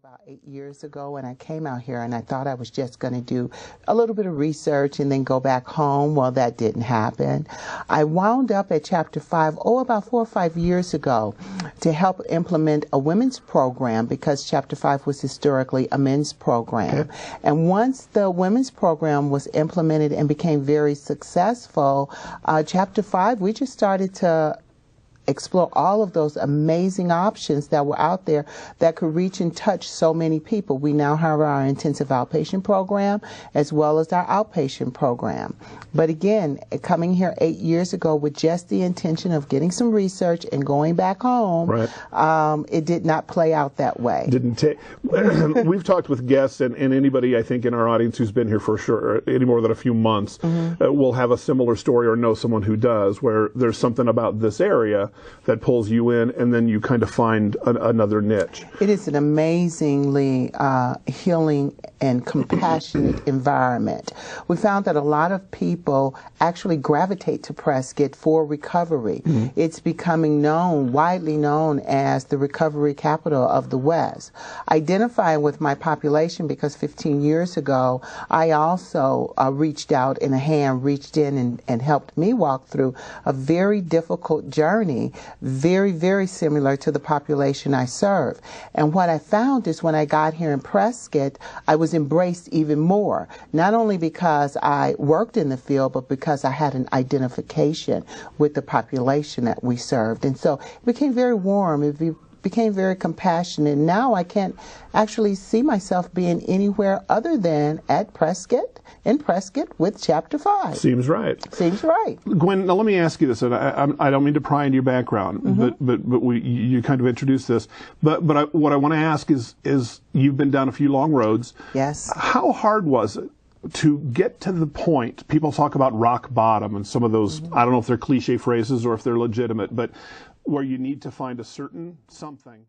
About 8 years ago, and I came out here and I thought I was just going to do a little bit of research and then go back home. Well, that didn't happen. I wound up at Chapter 5, about 4 or 5 years ago, to help implement a women's program because Chapter 5 was historically a men's program. Okay. And once the women's program was implemented and became very successful, Chapter 5, we just started to explore all of those amazing options that were out there that could reach and touch so many people. We now have our intensive outpatient program as well as our outpatient program. But again, coming here 8 years ago with just the intention of getting some research and going back home, right. It did not play out that way. Didn't take. We've talked with guests and anybody I think in our audience who's been here for sure any more than a few months will have a similar story or know someone who does, where there's something about this area that pulls you in, and then you kind of find another niche. It is an amazingly healing and compassionate environment. We found that a lot of people actually gravitate to Prescott for recovery. It's becoming widely known as the recovery capital of the West. Identifying with my population because 15 years ago, I also reached out and a hand reached in and helped me walk through a very difficult journey, very, very similar to the population I serve. And what I found is when I got here in Prescott, I was embraced even more, not only because I worked in the field, but because I had an identification with the population that we served. And so it became very warm. It became very compassionate. Now I can't actually see myself being anywhere other than at Prescott, in Prescott with Chapter 5. Seems right. Seems right. Gwen, now let me ask you this, and I don't mean to pry into your background, but you kind of introduced this. But what I want to ask is you've been down a few long roads. Yes. How hard was it to get to the point? People talk about rock bottom and some of those, I don't know if they're cliche phrases or if they're legitimate, but where you need to find a certain something